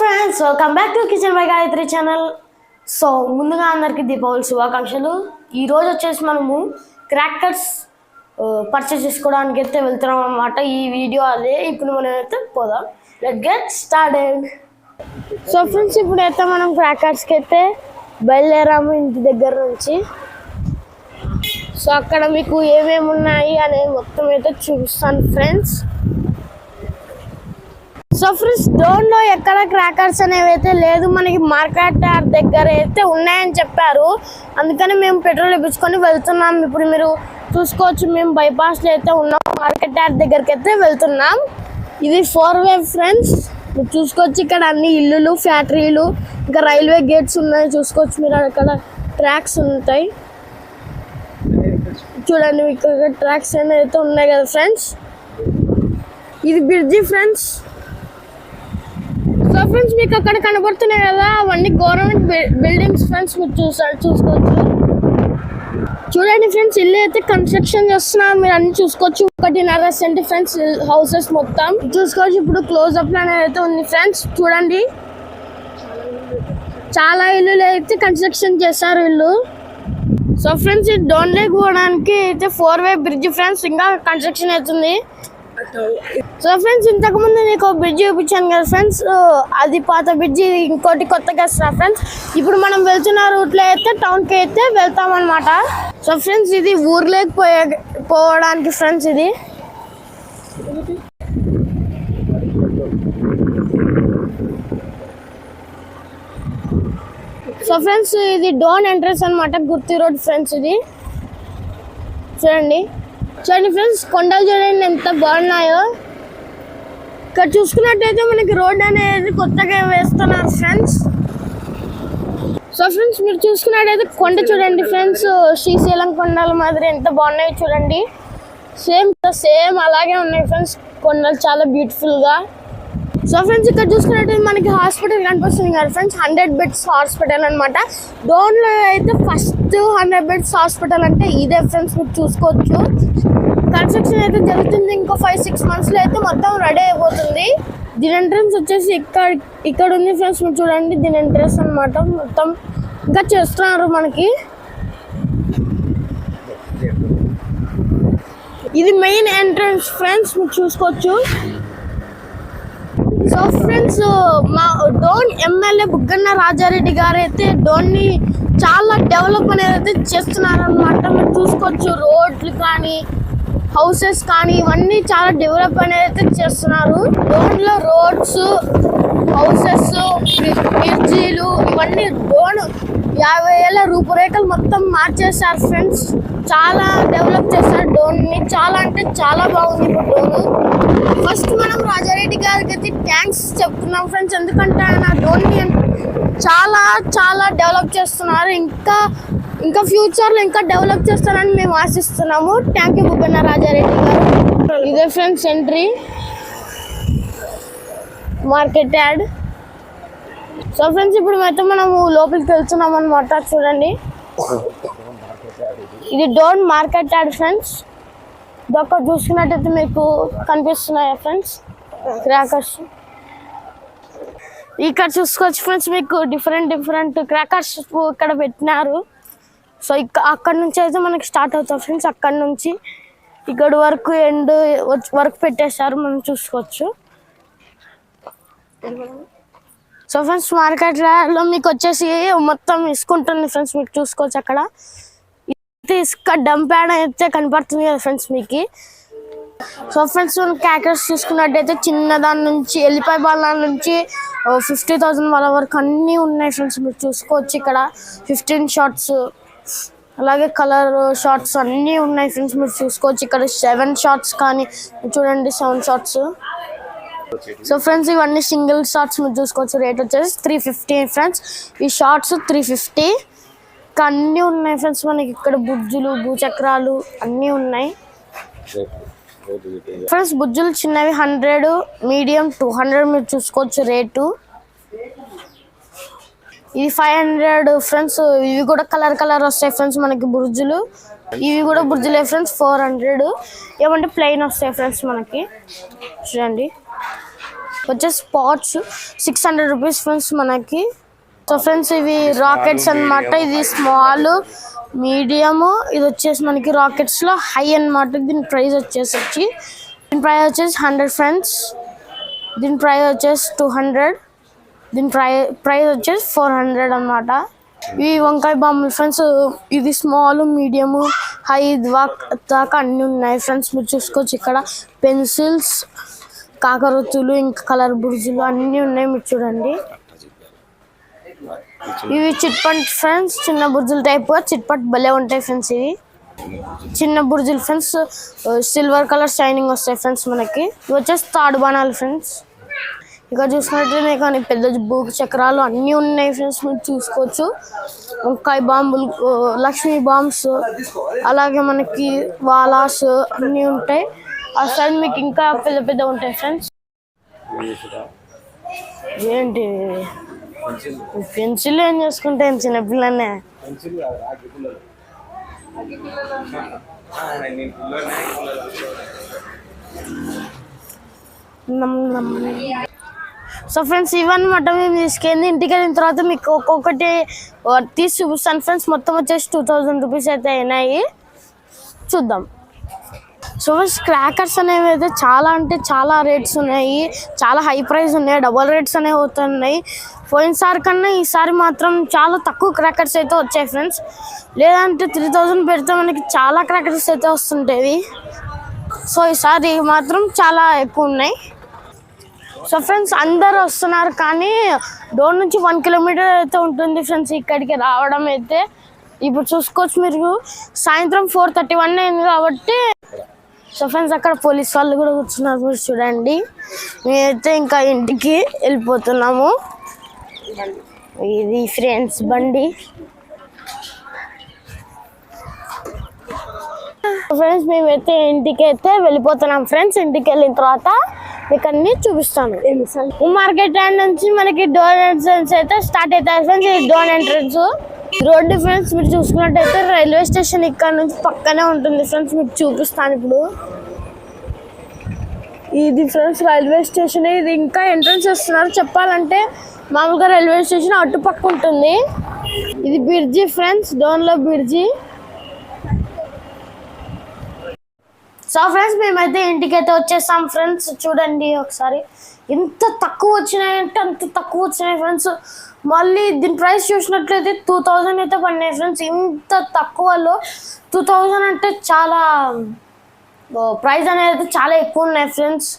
Friends, welcome back to kitchen by Gayatri channel. So ముందుగా అందరికీ దీపావళి శుభాకాంక్షలు. ఈరోజు వచ్చేసి మనము క్రాకర్స్ పర్చేస్ చేసుకోవడానికి అయితే వెళ్తున్నాం అన్నమాట. ఈ వీడియో అదే. ఇప్పుడు మనం అయితే పోదాం. Let's get started. So friends, ఇప్పుడైతే మనం క్రాకర్స్కి అయితే బయలుదేరాము ఇంటి దగ్గర నుంచి. సో అక్కడ మీకు ఏమేమి ఉన్నాయి అనేది మొత్తం అయితే చూపిస్తాను ఫ్రెండ్స్. సో ఫ్రెండ్స్, డోన్లో ఎక్కడ క్రాకర్స్ అనేవి అయితే లేదు, మనకి మార్కెట్ దగ్గర అయితే ఉన్నాయని చెప్పారు. అందుకని మేము పెట్రోల్ ఇప్పించుకొని వెళ్తున్నాం. ఇప్పుడు మీరు చూసుకోవచ్చు, మేము బైపాస్లో అయితే ఉన్నాం, మార్కెట్ దగ్గరికి అయితే వెళ్తున్నాం. ఇది 4-వే ఫ్రెండ్స్. మీరు చూసుకోవచ్చు, ఇక్కడ అన్ని ఇల్లులు, ఫ్యాక్టరీలు, ఇంకా రైల్వే గేట్స్ ఉన్నాయి. చూసుకోవచ్చు మీరు, అక్కడ ట్రాక్స్ ఉంటాయి చూడండి. ఇక్కడ ట్రాక్స్ అనేవి అయితే ఉన్నాయి కదా ఫ్రెండ్స్. ఇది బ్రిడ్జి ఫ్రెండ్స్. సో ఫ్రెండ్స్, మీకు అక్కడ కనబడుతున్నాయి కదా, అవన్నీ గవర్నమెంట్ బిల్డింగ్స్ ఫ్రెండ్స్. మీరు చూసుకోవచ్చు చూడండి ఫ్రెండ్స్. ఇల్లు అయితే కన్స్ట్రక్షన్ చేస్తున్నారు, మీరు అన్ని చూసుకోవచ్చు. 1.5 సెంట్ ఫ్రెండ్స్ హౌసెస్ మొత్తం చూసుకోవచ్చు. ఇప్పుడు క్లోజ్అప్ అనేది అయితే ఉంది ఫ్రెండ్స్. చూడండి, చాలా ఇల్లు అయితే కన్స్ట్రక్షన్ చేస్తారు ఇల్లు. సో ఫ్రెండ్స్, ఈ డోన్ లేక్ పోవడానికి అయితే 4-వే బ్రిడ్జ్ ఫ్రెండ్స్, ఇంకా కన్స్ట్రక్షన్ అవుతుంది. సో ఫ్రెండ్స్, ఇంతకు ముందు నీకు బ్రిడ్జ్ చూపించాను కదా ఫ్రెండ్స్, అది పాత బ్రిడ్జ్, ఇంకోటి కొత్తగా వస్తున్నా ఫ్రెండ్స్. ఇప్పుడు మనం వెళ్తున్న రూట్లో అయితే టౌన్కి అయితే వెళ్తాం అనమాట. సో ఫ్రెండ్స్, ఇది ఊర్లోకి పోవడానికి ఫ్రెండ్స్. ఇది సో ఫ్రెండ్స్, ఇది డోన్ ఎంట్రన్స్ అనమాట, గుర్తి రోడ్ ఫ్రెండ్స్. ఇది చూడండి ఫ్రెండ్స్, కొండలు చూడండి ఎంత బాగున్నాయో. ఇక్కడ చూసుకున్నట్టయితే మనకి రోడ్ అనేది కొత్తగా వేస్తున్నారు ఫ్రెండ్స్. సో ఫ్రెండ్స్, మీరు చూసుకున్నట్టయితే కొండ చూడండి ఫ్రెండ్స్, శ్రీశైలం కొండల మాదిరి ఎంత బాగున్నాయి చూడండి. సేమ్ అలాగే ఉన్నాయి ఫ్రెండ్స్ కొండలు, చాలా బ్యూటిఫుల్గా. సో ఫ్రెండ్స్, ఇక్కడ చూసుకున్నట్టయితే మనకి హాస్పిటల్ కనిపిస్తుంది కదా ఫ్రెండ్స్, 100 బెడ్స్ హాస్పిటల్ అనమాట. డోన్లో అయితే ఫస్ట్ 100 బెడ్స్ హాస్పిటల్ అంటే ఇదే ఫ్రెండ్స్. మీరు చూసుకోవచ్చు, కన్స్ట్రక్షన్ అయితే జరుగుతుంది. ఇంకో 5-6 మంత్స్లో అయితే మొత్తం రెడీ అయిపోతుంది. దీని ఎంట్రన్స్ వచ్చేసి ఇక్కడ ఉంది ఫ్రెండ్స్. మీరు చూడండి, దీని ఎంట్రన్స్ అనమాట. మొత్తం ఇంకా చేస్తున్నారు మనకి. ఇది మెయిన్ ఎంట్రన్స్ ఫ్రెండ్స్, మీరు చూసుకోవచ్చు. సో ఫ్రెండ్స్, మా డోన్ ఎమ్మెల్యే బుగ్గన్న రాజారెడ్డి గారు అయితే డోన్ని చాలా డెవలప్ అనేది అయితే చేస్తున్నారు అనమాట. మీరు చూసుకోవచ్చు, రోడ్లు కానీ హౌసెస్ కానీ ఇవన్నీ చాలా డెవలప్ అనేది అయితే చేస్తున్నారు. డోన్లో రోడ్స్, హౌసెస్, బ్రిడ్జీలు ఇవన్నీ డోన్ 50,000 రూపురేఖలు మొత్తం మార్చేస్తారు ఫ్రెండ్స్. చాలా డెవలప్ చేస్తారు డోన్ని. చాలా అంటే చాలా బాగుంది ఇప్పుడు డోన్. ఫస్ట్ మనం రాజారెడ్డి గారికి అయితే థ్యాంక్స్ చెప్తున్నాం ఫ్రెండ్స్, ఎందుకంటే ఆయన డోన్ని చాలా చాలా డెవలప్ చేస్తున్నారు. ఇంకా ఫ్యూచర్లో ఇంకా డెవలప్ చేస్తారని మేము ఆశిస్తున్నాము. థ్యాంక్ యూ బుగ్గన్న రాజారెడ్డి గారు. ఇదే friends entry, market yard. So friends, ఇప్పుడు అయితే మనము లోపలికి వెళ్తున్నాం అనమాట. చూడండి, ఇది డోన్ మార్కెట్ యార్డ్ ఫ్రెండ్స్. దొక్క చూసుకున్నట్టయితే మీకు కనిపిస్తున్నాయా ఫ్రెండ్స్ క్రాకర్స్. ఇక్కడ చూసుకోవచ్చు ఫ్రెండ్స్, మీకు డిఫరెంట్ క్రాకర్స్ ఇక్కడ పెట్టినారు. సో అక్కడ నుంచి అయితే మనకి స్టార్ట్ అవుతాం ఫ్రెండ్స్. అక్కడ నుంచి ఇక్కడ వరకు ఎండ్ వరకు పెట్టేశారు, మనం చూసుకోవచ్చు. సో ఫ్రెండ్స్, మార్కెట్లో మీకు వచ్చేసి మొత్తం ఇసుకుంటుంది ఫ్రెండ్స్. మీకు చూసుకోవచ్చు, అక్కడ ఇసుక డంప్ యార్డ్ అయితే కనపడుతుంది కదా ఫ్రెండ్స్ మీకు. సో ఫ్రెండ్స్, మనం క్రాకర్స్ చూసుకున్నట్టయితే చిన్న దాని నుంచి, ఎల్లిపాయ బాల నుంచి 50,000 వాళ్ళ వరకు అన్నీ ఉన్నాయి ఫ్రెండ్స్. మీరు చూసుకోవచ్చు, ఇక్కడ 15 షార్ట్స్, అలాగే కలర్ షార్ట్స్ అన్నీ ఉన్నాయి ఫ్రెండ్స్. మీరు చూసుకోవచ్చు, ఇక్కడ 7 షార్ట్స్ కానీ చూడండి, 7 షార్ట్స్. సో ఫ్రెండ్స్, ఇవన్నీ సింగిల్ షార్ట్స్. మీరు చూసుకోవచ్చు, రేట్ వచ్చేసి 350 ఫ్రెండ్స్. ఈ షార్ట్స్ 350. ఇంకా అన్నీ ఉన్నాయి ఫ్రెండ్స్ మనకి. ఇక్కడ బుజ్జులు, భూచక్రాలు అన్నీ ఉన్నాయి ఫ్రెండ్స్. బుజ్జులు చిన్నవి 100, మీడియం 200. మీరు చూసుకోవచ్చు రేటు. ఇది 500 ఫ్రెండ్స్. ఇవి కూడా కలర్ వస్తాయి ఫ్రెండ్స్ మనకి బుర్జులు. ఇవి కూడా బుర్జులే ఫ్రెండ్స్, 400. ఏమంటే ప్లెయిన్ వస్తాయి ఫ్రెండ్స్ మనకి. చూడండి, వచ్చేసి పాట్స్ 600 రూపీస్ ఫ్రెండ్స్ మనకి. సో ఫ్రెండ్స్ ఇవి రాకెట్స్ అన్నమాట. ఇది స్మాల్, మీడియము, ఇది వచ్చేసి మనకి రాకెట్స్లో హై అన్నమాట. దీని ప్రైస్ వచ్చేసి 100 ఫ్రెండ్స్. దీని ప్రైస్ వచ్చేసి 200. దీని ప్రైస్ వచ్చేసి 400 అన్నమాట. ఇవి వంకాయ బాంబులు ఫ్రెండ్స్. ఇది స్మాల్, మీడియము, హై దాకా అన్నీ ఉన్నాయి ఫ్రెండ్స్. మీరు చూసుకోవచ్చు ఇక్కడ పెన్సిల్స్, కాకరొత్తులు, ఇంకా కలర్ బుర్జులు అన్నీ ఉన్నాయి. మీరు చూడండి. ఇవి చిట్పట్ ఫ్రెండ్స్, చిన్న బుర్జుల టైప్గా చిట్పట్ భలే ఉంటాయి ఫ్రెండ్స్. ఇవి చిన్న బుర్జులు ఫ్రెండ్స్, సిల్వర్ కలర్ షైనింగ్ వస్తాయి ఫ్రెండ్స్ మనకి. ఇవి వచ్చేసి తాడు బాణాలు ఫ్రెండ్స్. ఇక చూసుకున్నట్లయితే కానీ పెద్ద భూక చక్రాలు అన్నీ ఉన్నాయి ఫ్రెండ్స్. మీరు చూసుకోవచ్చు. వంకాయ బాంబులు, లక్ష్మీ బాంబ్స్, అలాగే మనకి వాలాస్ అన్నీ ఉంటాయి. ఆ సైడ్ మీకు ఇంకా పెద్ద పెద్ద ఉంటాయి ఫ్రెండ్స్. ఏంటి పెన్సిల్ ఏం చేసుకుంటాను చిన్నపిల్లనే. సో ఫ్రెండ్స్ ఇవన్నమాట మేము తీసుకెళ్ళి ఇంటికి వెళ్ళిన తర్వాత మీకు ఒక్కొక్కటి తీసి చూపిస్తాను ఫ్రెండ్స్. మొత్తం వచ్చేసి 2000 రూపీస్ అయితే అయినాయి. చూద్దాం. సో క్రాకర్స్ అనేవి అయితే చాలా అంటే చాలా రేట్స్ ఉన్నాయి, చాలా హై ప్రైస్ ఉన్నాయి, డబల్ రేట్స్ అనేవి అవుతున్నాయి. పోయినసారి కన్నా ఈసారి మాత్రం చాలా తక్కువ క్రాకర్స్ అయితే వచ్చాయి ఫ్రెండ్స్. లేదంటే 3000 పెడితే మనకి చాలా క్రాకర్స్ అయితే వస్తుంటాయి. సో ఈసారి మాత్రం చాలా ఎక్కువ ఉన్నాయి. సో ఫ్రెండ్స్ అందరు వస్తున్నారు, కానీ డోర్ నుంచి 1 కిలోమీటర్ అయితే ఉంటుంది ఫ్రెండ్స్ ఇక్కడికి రావడం అయితే. ఇప్పుడు చూసుకోవచ్చు మీరు, సాయంత్రం 4:31 అయింది కాబట్టి. సో ఫ్రెండ్స్ అక్కడ పోలీస్ వాళ్ళు కూడా కూర్చున్నారు, మీరు చూడండి. మేమైతే ఇంకా ఇంటికి వెళ్ళిపోతున్నాము. ఇది ఫ్రెండ్స్ బండి. ఫ్రెండ్స్ మేమైతే ఇంటికి అయితే వెళ్ళిపోతున్నాం ఫ్రెండ్స్. ఇంటికి వెళ్ళిన తర్వాత మీకు అన్ని చూపిస్తాను. మార్కెట్ ఎండ్ నుంచి మనకి డోర్ ఎంట్రన్స్ అయితే స్టార్ట్ అవుతాయి ఫ్రెండ్స్. ఇది డోర్ ఎంట్రన్స్ రోడ్డు ఫ్రెండ్స్. మీరు చూసుకున్నట్టయితే రైల్వే స్టేషన్ ఇక్కడ నుంచి పక్కనే ఉంటుంది ఫ్రెండ్స్. మీకు చూపిస్తాను ఇప్పుడు. ఇది ఫ్రెండ్స్ రైల్వే స్టేషన్. ఇది ఇంకా ఎంట్రన్స్ వస్తున్నారు. చెప్పాలంటే మామూలుగా రైల్వే స్టేషన్ అటు పక్క ఉంటుంది. ఇది బ్రిడ్జి ఫ్రెండ్స్, డోన్లో బ్రిడ్జి. సో ఫ్రెండ్స్ మేమైతే ఇంటికైతే వచ్చేసాం ఫ్రెండ్స్. చూడండి ఒకసారి ఎంత తక్కువ వచ్చినాయంటే అంత తక్కువ వచ్చినాయి ఫ్రెండ్స్. మళ్ళీ దీని ప్రైస్ చూసినట్లయితే 2000 అయితే పడినాయి ఫ్రెండ్స్. ఇంత తక్కువలో 2000 అంటే చాలా ప్రైస్ అనేది చాలా ఎక్కువ ఉన్నాయి ఫ్రెండ్స్.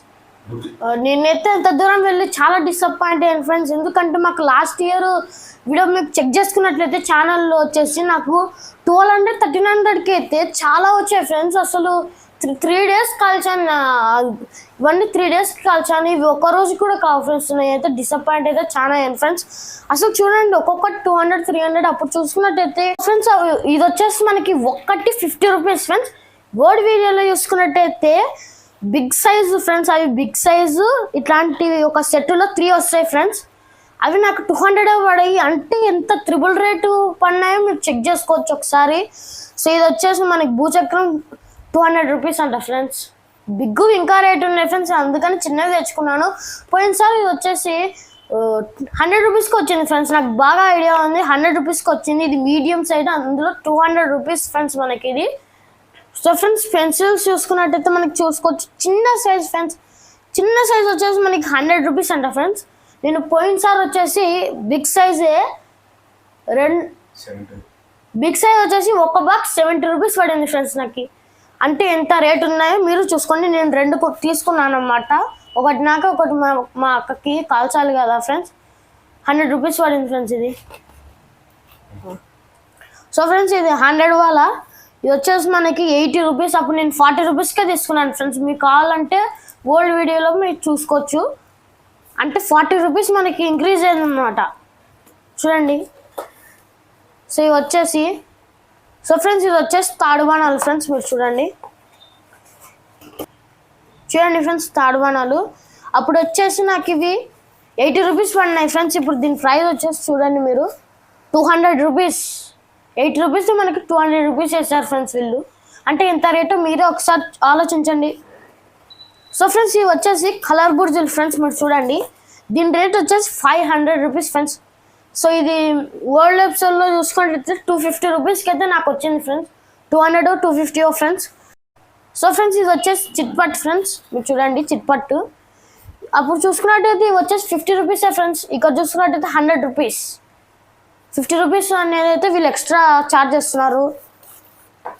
నేనైతే అంత దూరం వెళ్ళి చాలా డిసప్పాయింట్ అయ్యాను ఫ్రెండ్స్. ఎందుకంటే మాకు లాస్ట్ ఇయర్ వీడియో మీకు చెక్ చేసుకున్నట్లయితే ఛానల్లో వచ్చేసి నాకు 1200 1300కి అయితే చాలా వచ్చాయి ఫ్రెండ్స్. అసలు 3 days కాల్చాను. ఇవన్నీ 3 daysకి కాల్చాను. ఇవి ఒక్కరోజు కూడా కావు ఫ్రెండ్స్. నేనైతే డిసప్పాయింట్ అయితే చాలా అయ్యాను ఫ్రెండ్స్. అసలు చూడండి ఒక్కొక్కటి 200 300. అప్పుడు చూసుకున్నట్టయితే ఫ్రెండ్స్ ఇది వచ్చేసి మనకి ఒక్కటి 50 రూపీస్ ఫ్రెండ్స్. వర్డ్ వీడియోలో చూసుకున్నట్టయితే బిగ్ సైజు ఫ్రెండ్స్. అవి బిగ్ సైజు ఇట్లాంటివి ఒక సెట్లో 3 వస్తాయి ఫ్రెండ్స్. అవి నాకు 200 పడాయి. అంటే ఎంత త్రిబుల్ రేటు పడినాయో మీరు చెక్ చేసుకోవచ్చు ఒకసారి. సో ఇది వచ్చేసి మనకి భూచక్రం 200 రూపీస్ అంట ఫ్రెండ్స్. బిగ్గు ఇంకా రేట్ ఉన్నాయి ఫ్రెండ్స్, అందుకని చిన్నది తెచ్చుకున్నాను. పోయినసారి ఇది వచ్చేసి 100 రూపీస్కి వచ్చింది ఫ్రెండ్స్. నాకు బాగా ఐడియా ఉంది, 100 రూపీస్కి వచ్చింది. ఇది మీడియం సైజ్, అందులో 200 రూపీస్ ఫ్రెండ్స్ మనకి ఇది. సో ఫ్రెండ్స్ పెన్సిల్స్ చూసుకున్నట్టయితే మనకి చూసుకోవచ్చు చిన్న సైజ్ ఫ్రెండ్స్. చిన్న సైజ్ వచ్చేసి మనకి 100 రూపీస్ అంట ఫ్రెండ్స్. నేను పోయినసారి వచ్చేసి బిగ్ సైజే బిగ్ సైజ్ వచ్చేసి ఒక బాక్స్ 70 రూపీస్ పడింది ఫ్రెండ్స్ నాకు. అంటే ఎంత రేట్ ఉన్నాయో మీరు చూసుకోండి. నేను 2 తీసుకున్నాను అన్నమాట. ఒకటి నాకు, ఒకటి మా అక్కకి కాల్చాలి కదా ఫ్రెండ్స్. 100 రూపీస్ పడింది ఫ్రెండ్స్ ఇది. సో ఫ్రెండ్స్ ఇది 100 వాళ్ళ. ఇది వచ్చేసి మనకి 80 రూపీస్. అప్పుడు నేను 40 రూపీస్కే తీసుకున్నాను ఫ్రెండ్స్. మీకు కావాలంటే ఓల్డ్ వీడియోలో మీరు చూసుకోవచ్చు. అంటే 40 రూపీస్ మనకి ఇంక్రీజ్ అయిందన్నమాట. చూడండి. సో ఇవి వచ్చేసి ఫ్రెండ్స్ ఇది వచ్చేసి తాడు బాణాలు ఫ్రెండ్స్. మీరు చూడండి ఫ్రెండ్స్ తాడు బాణాలు. అప్పుడు వచ్చేసి నాకు ఇవి 80 రూపీస్ పడినాయి ఫ్రెండ్స్. ఇప్పుడు దీని ప్రైస్ వచ్చేసి చూడండి మీరు 200 రూపీస్. 80 రూపీస్ మనకి 200 రూపీస్ వేస్తారు ఫ్రెండ్స్ వీళ్ళు. అంటే ఎంత రేటో మీరే ఒకసారి ఆలోచించండి. సో ఫ్రెండ్స్ ఇవి వచ్చేసి కలర్ బుర్జులు ఫ్రెండ్స్, మీరు చూడండి దీని రేట్ వచ్చేసి 500 రూపీస్ ఫ్రెండ్స్. సో ఇది వరల్డ్ వెబ్సైట్లో చూసుకుంటే 250 రూపీస్కి అయితే నాకు వచ్చింది ఫ్రెండ్స్, 200 250 ఫ్రెండ్స్. సో ఫ్రెండ్స్ ఇది వచ్చేసి చిట్పట్ ఫ్రెండ్స్, మీరు చూడండి చిట్పట్టు. అప్పుడు చూసుకున్నట్టయితే ఇవి వచ్చేసి 50 రూపీసే ఫ్రెండ్స్, ఇక్కడ చూసుకున్నట్టయితే 100 రూపీస్. 50 రూపీస్ అనేది అయితే వీళ్ళు ఎక్స్ట్రా ఛార్జ్ చేస్తున్నారు.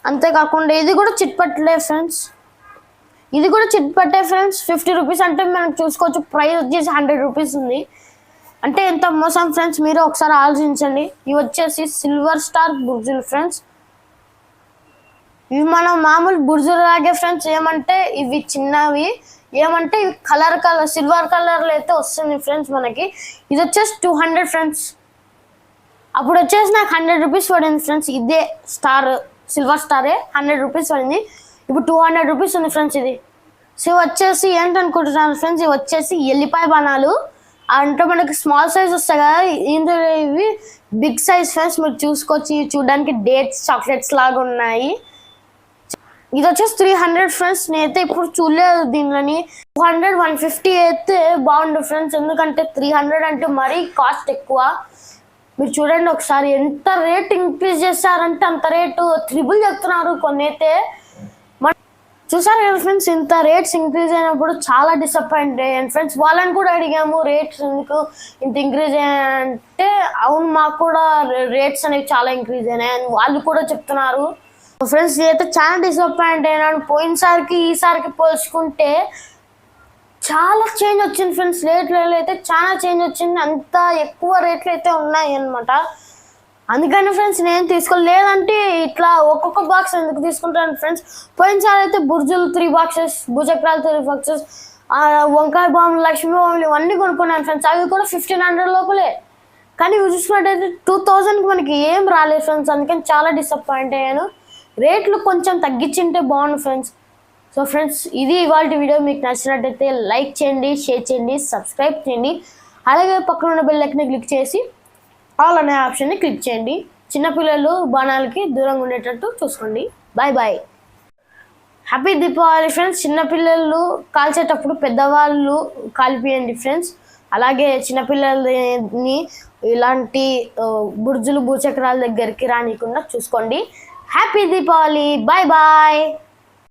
అంతేకాకుండా ఇది కూడా చిట్పట్లే ఫ్రెండ్స్, ఇది కూడా చిట్పట్టే ఫ్రెండ్స్. 50 రూపీస్ అంటే మనం చూసుకోవచ్చు, ప్రైస్ వచ్చేసి 100 రూపీస్ ఉంది. అంటే ఎంత మోసం ఫ్రెండ్స్, మీరు ఒకసారి ఆలోచించండి. ఇవి వచ్చేసి సిల్వర్ స్టార్ బుర్జులు ఫ్రెండ్స్. ఇవి మనం మామూలు బుర్జులు లాగే ఫ్రెండ్స్, ఏమంటే ఇవి చిన్నవి, ఏమంటే ఇవి కలర్ సిల్వర్ కలర్లో అయితే వస్తుంది ఫ్రెండ్స్ మనకి. ఇది వచ్చేసి 200 ఫ్రెండ్స్. అప్పుడు వచ్చేసి నాకు 100 రూపీస్ పడింది ఫ్రెండ్స్. ఇదే స్టార్ సిల్వర్ స్టారే 100 రూపీస్ పడింది. ఇప్పుడు 200 రూపీస్ ఉంది ఫ్రెండ్స్ ఇది. సో వచ్చేసి ఏంటనుకుంటున్నాను ఫ్రెండ్స్, ఇవి వచ్చేసి ఎల్లిపాయ బాణాలు. అంటే మనకి స్మాల్ సైజ్ వస్తాయి కదా, ఇందులో ఇవి బిగ్ సైజ్ ఫ్రెండ్స్. మీరు చూసుకోవచ్చు, చూడడానికి డేట్స్ చాక్లెట్స్ లాగా ఉన్నాయి. ఇది వచ్చేసి 300 ఫ్రెండ్స్. నేనైతే ఇప్పుడు చూడలేదు దీనిలోని. 200 150 అయితే బాగుండు ఫ్రెండ్స్, ఎందుకంటే 300 అంటే మరీ కాస్ట్ ఎక్కువ. మీరు చూడండి ఒకసారి ఎంత రేట్ ఇంక్రీజ్ చేస్తారంటే అంత రేటు ట్రిపుల్ చెప్తున్నారు కొన్ని అయితే. చూసారు కదా ఫ్రెండ్స్, ఇంత రేట్స్ ఇంక్రీజ్ అయినప్పుడు చాలా డిసప్పాయింట్ అయ్యాను ఫ్రెండ్స్. వాళ్ళని కూడా అడిగాము రేట్స్ ఎందుకు ఇంత ఇంక్రీజ్ అయ్యాయంటే, అవును మాకు కూడా రేట్స్ అనేవి చాలా ఇంక్రీజ్ అయినాయి అని వాళ్ళు కూడా చెప్తున్నారు. ఫ్రెండ్స్ నేనైతే చాలా డిసప్పాయింట్ అయినాను. పోయినసారికి ఈసారికి పోల్చుకుంటే చాలా చేంజ్ వచ్చింది ఫ్రెండ్స్. రేట్లలో అయితే చాలా చేంజ్ వచ్చింది, అంత ఎక్కువ రేట్లు అయితే ఉన్నాయి అన్నమాట. అందుకని ఫ్రెండ్స్ నేను తీసుకోలేదంటే ఇట్లా ఒక్కొక్క బాక్స్ ఎందుకు తీసుకుంటాను ఫ్రెండ్స్. పోయినసారి అయితే బుర్జులు 3 బాక్సెస్, భూచక్రాలు 3 బాక్సెస్, వంకాయ బాంబులు, లక్ష్మీ బాంబులు ఇవన్నీ కొనుక్కున్నాను ఫ్రెండ్స్. అవి కూడా 1500 లోపలే. కానీ ఇవి చూసుకున్నట్టయితే 2000కి మనకి ఏం రాలేదు ఫ్రెండ్స్. అందుకని చాలా డిసప్పాయింట్ అయ్యాను. రేట్లు కొంచెం తగ్గించింటే బాగుండు ఫ్రెండ్స్. సో ఫ్రెండ్స్ ఇది ఇవాళ వీడియో. మీకు నచ్చినట్టయితే లైక్ చేయండి, షేర్ చేయండి, సబ్స్క్రైబ్ చేయండి. అలాగే పక్కన ఉన్న బెల్ ఐకాన్ని క్లిక్ చేసి ఆల్ అనే ఆప్షన్ని క్లిక్ చేయండి. చిన్నపిల్లలు బాణాలకి దూరంగా ఉండేటట్టు చూసుకోండి. Bye bye, happy Deepavali friends. చిన్నపిల్లలు కాల్చేటప్పుడు పెద్దవాళ్ళు కాల్పియండి ఫ్రెండ్స్. అలాగే చిన్నపిల్లలని ఇలాంటి బుర్జులు భూచక్రాల దగ్గరికి రానికుండా చూసుకోండి. Happy Deepavali, bye bye.